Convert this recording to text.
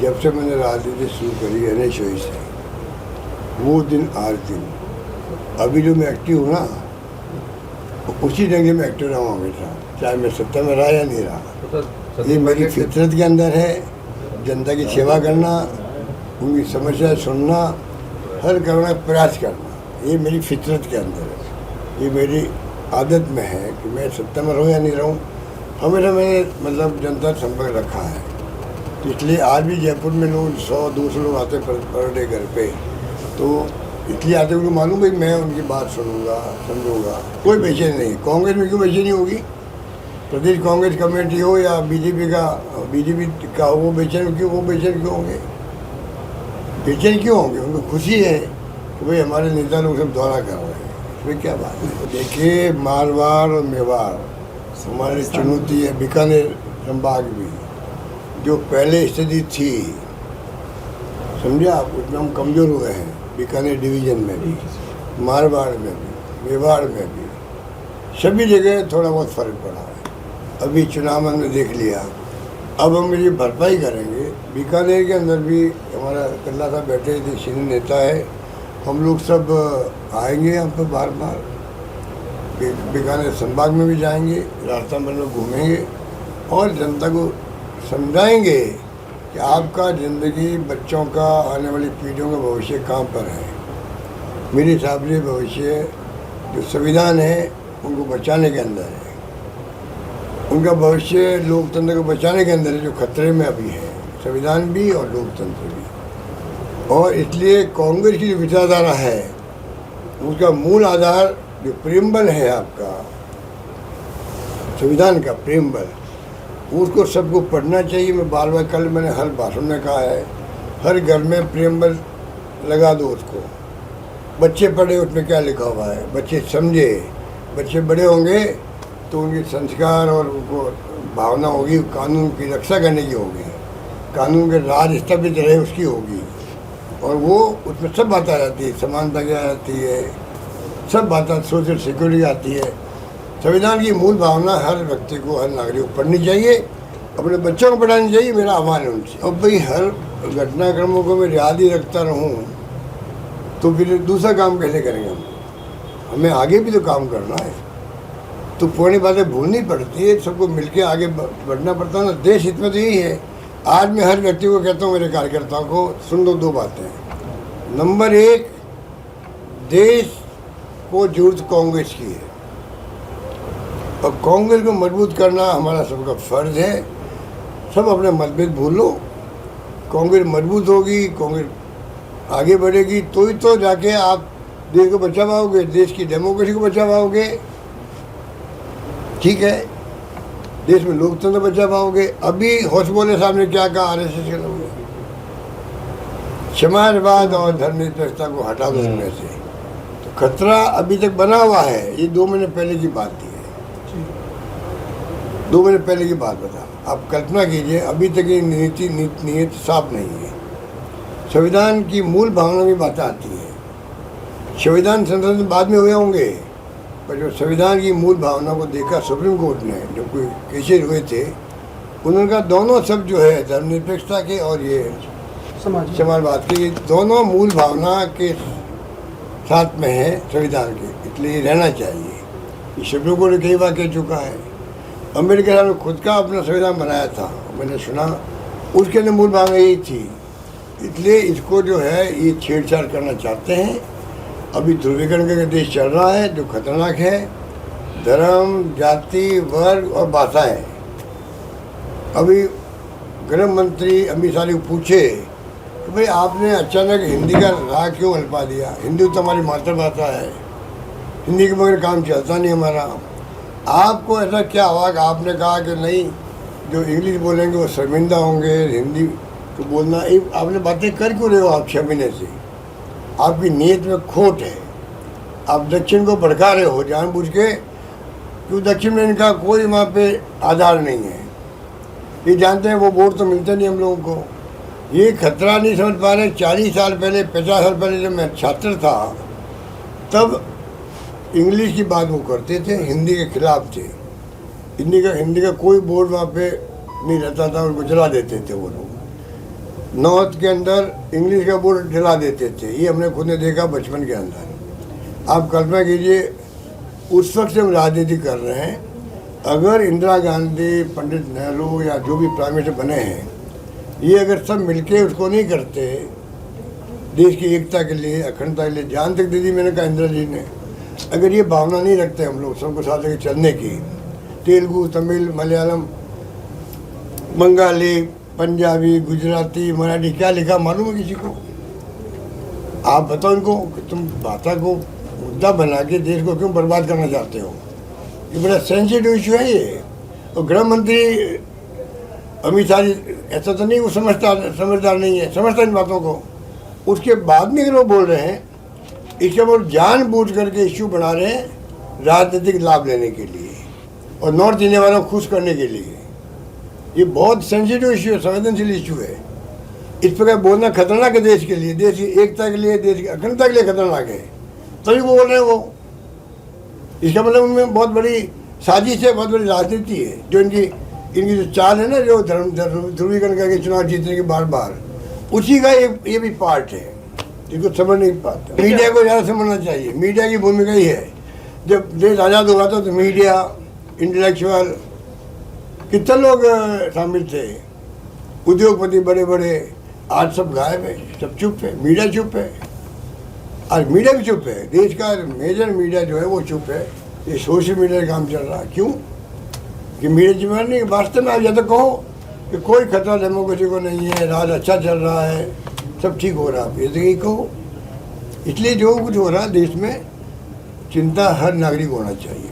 जब से मैंने राजनीति शुरू करी NH से, वो दिन आज दिन अभी जो मैं एक्टिव हूँ ना, उसी ढंग में एक्टिव रहा हूँ हमेशा, चाहे मैं सत्ता में रहा या नहीं रहा। ये मेरी फितरत के अंदर है, जनता की सेवा करना, उनकी समस्या सुनना, हल करना, प्रयास करना, ये मेरी फितरत के अंदर है। ये मेरी आदत में है कि मैं सत्ता में रहूँ या नहीं रहूँ, हमेशा मैंने मतलब जनता संपर्क रखा है। तो इसलिए आज भी जयपुर में लोग 100-200 लोग आते पर डे घर पे, तो इसलिए आते उनको मालूम है कि मैं उनकी बात सुनूंगा, समझूंगा। कोई बेचैनी नहीं। कांग्रेस में क्यों बेचैनी होगी? प्रदेश कांग्रेस कमेटी हो या बीजेपी का हो, वो बेचैन क्यों होंगे? बेचैन क्यों होंगे? उनको खुशी है कि भाई हमारे नेता लोग सब दौरा कर रहे हैं, इसमें क्या बात है। देखिए, मारवाड़ और मेवाड़ हमारी चुनौती है। बीकानेर संभाग भी जो पहले स्थिति थी, समझे आप, उसमें हम कमज़ोर हुए हैं। बीकानेर डिवीज़न में भी, मारवाड़ में भी, मेवाड़ में भी, सभी जगह थोड़ा बहुत फ़र्क पड़ा है। अभी चुनाव हमने देख लिया, अब हम ये भरपाई करेंगे। बीकानेर के अंदर भी हमारा कल्ला साहब बैठे थे, सीनियर नेता है, हम लोग सब आएंगे यहाँ पर बार बार। बीकानेर संभाग में भी जाएंगे, रास्ता भर में घूमेंगे और जनता को समझाएंगे कि आपका ज़िंदगी, बच्चों का, आने वाली पीढ़ियों का भविष्य कहाँ पर है। मेरे हिसाब से भविष्य जो संविधान है उनको बचाने के अंदर है, उनका भविष्य लोकतंत्र को बचाने के अंदर है, जो खतरे में अभी है, संविधान भी और लोकतंत्र भी। और इसलिए कांग्रेस की जो विचारधारा है, उसका मूल आधार जो प्रेमबल है आपका, संविधान का प्रेमबल, उसको सबको पढ़ना चाहिए। मैं बार बार, कल मैंने हर भाषण में कहा है, हर घर में प्रेमबल लगा दो उसको। बच्चे पढ़े, उसमें क्या लिखा हुआ है, बच्चे समझे। बच्चे बड़े होंगे तो उनके संस्कार और उनको भावना होगी, कानून की रक्षा करने की होगी, कानून के राज स्थापित रहे उसकी होगी। और वो उसमें सब बातें आ जाती है, समानता की आ जाती है, सब बातें, सोशल सिक्योरिटी आती है। संविधान की मूल भावना हर व्यक्ति को, हर नागरिक को पढ़नी चाहिए, अपने बच्चों को पढ़ानी चाहिए, मेरा आह्वान है उनसे। अब भाई हर घटनाक्रमों को मैं याद ही रखता रहूँ तो फिर दूसरा काम कैसे करेंगे हम? हमें आगे भी तो काम करना है, तो पुरानी बातें भूलनी पड़ती है, सबको मिलके आगे बढ़ना पड़ता है ना। देश हित में तो यही है। आज मैं हर व्यक्ति को कहता हूँ, मेरे कार्यकर्ताओं को, सुन लो दो बातें। नंबर 1, देश को जरूरत कांग्रेस की है और कांग्रेस को मजबूत करना हमारा सबका फर्ज है। सब अपने मतभेद भूल लो, कांग्रेस मजबूत होगी, कांग्रेस आगे बढ़ेगी, तो ही तो जाके आप देश को बचा पाओगे, देश की डेमोक्रेसी को बचा पाओगे, ठीक है, देश में लोकतंत्र बचा पाओगे। अभी होशबोले साहब ने क्या कहा RSS के लोगों ने, समाजवाद और धर्मनिरपेक्षता को हटा दो उनमें से, तो खतरा अभी तक बना हुआ है। ये 2 महीने पहले की बात थी, 2 महीने पहले की बात बता। आप कल्पना कीजिए, अभी तक ये नीति साफ नहीं है। संविधान की मूल भावना की बातें आती है। संविधान संशोधन बाद में हुए होंगे, पर जो संविधान की मूल भावना को देखा सुप्रीम कोर्ट ने, जो कोई केसेस हुए थे, उन्होंने कहा दोनों सब जो है, धर्मनिरपेक्षता के और ये समाजवाद के, ये दोनों मूल भावना के साथ में है संविधान के, इसलिए रहना चाहिए। ये सुप्रीम कोर्ट ने कई बार कह चुका है। अम्बेडकर साहब ने खुद का अपना संविधान बनाया था, मैंने सुना, उसके अंदर मूल भावना यही थी। इसलिए इसको जो है ये छेड़छाड़ करना चाहते हैं। अभी ध्रुवीकरण का देश चल रहा है, जो खतरनाक है। धर्म, जाति, वर्ग और भाषाएं। अभी गृह मंत्री अमित शाह को पूछे कि भाई आपने अचानक हिंदी का राह क्यों हल्पा दिया? हिंदी तो हमारी मातृभाषा है, हिंदी के बगैर काम चलता नहीं हमारा। आपको ऐसा क्या हुआ कि आपने कहा कि नहीं, जो इंग्लिश बोलेंगे वो शर्मिंदा होंगे, हिंदी तो बोलना, आपने बातें कर क्यों रहे हो आप 6 महीने से? आपकी नीयत में खोट है। आप दक्षिण को भड़का रहे हो जानबूझ के, क्यों? दक्षिण में इनका कोई वहाँ पे आधार नहीं है। ये जानते हैं वो वोट तो मिलते नहीं हम लोगों को। ये खतरा नहीं समझ पा रहे। 40 साल पहले, 50 साल पहले जब मैं छात्र था, तब इंग्लिश की बात वो करते थे, हिंदी के खिलाफ थे। हिंदी का कोई बोर्ड वहाँ पे नहीं रहता था, उनको जला देते थे वो लोग। नॉर्थ के अंदर इंग्लिश का बोर्ड जला देते थे, ये हमने खुद ने देखा बचपन के अंदर। आप कल्पना कीजिए उस वक्त से हम राजनीति कर रहे हैं, अगर इंदिरा गांधी, पंडित नेहरू या जो भी प्राइम मिनिस्टर बने हैं, ये अगर सब मिलके उसको नहीं करते, देश की एकता के लिए, अखंडता के लिए जान तक दे दी मैंने कहा इंदिरा जी ने, अगर ये भावना नहीं रखते हम लोग सबको साथ लेकर चलने की, तेलुगु, तमिल, मलयालम, बंगाली, पंजाबी, गुजराती, मराठी, क्या लिखा मालूम है किसी को? आप बताओ इनको कि तुम भाषा को मुद्दा बना के देश को क्यों बर्बाद करना चाहते हो? ये बड़ा सेंसिटिव इशू है ये। और गृह मंत्री अमित शाह ऐसा तो नहीं वो समझदार नहीं है, समझता इन बातों को। उसके बाद में लोग बोल रहे हैं, इसके वो जानबूझ करके इश्यू बना रहे हैं राजनीतिक लाभ लेने के लिए और नॉर्थ इंडिया वालों को खुश करने के लिए। ये बहुत सेंसिटिव इशू है, संवेदनशील इशू है। इस प्रकार बोलना खतरनाक है देश के लिए, देश की एकता के लिए, देश की अखंडता के लिए खतरनाक है। तभी वो बोल रहे हैं वो। इसका मतलब उनमें बहुत बड़ी साजिश है, बहुत बड़ी राजनीति है। जो इनकी जो चाल है ना, जो ध्रुवीकरण करके चुनाव जीतने के बार बार, उसी का ये भी पार्ट है, जिसको समझ नहीं पाता। मीडिया को ज़्यादा समझना चाहिए। मीडिया की भूमिका ही है। जब देश आज़ाद हुआ था तो मीडिया, इंटेलेक्चुअल, कितने लोग शामिल थे, उद्योगपति बड़े बड़े, आज सब गायब है, सब चुप है, मीडिया चुप है। आज मीडिया भी चुप है, देश का मेजर मीडिया जो है वो चुप है। ये सोशल मीडिया का काम चल रहा है। क्यों? कि मीडिया जिम्मेदार नहीं। वास्तव में आप या तो कहो कि कोई खतरा डेमोक्रेसी को नहीं है, राज अच्छा चल रहा है, सब ठीक हो रहा है, ये तो यही कहो। इसलिए जो कुछ हो रहा है देश में, चिंता हर नागरिक होना चाहिए।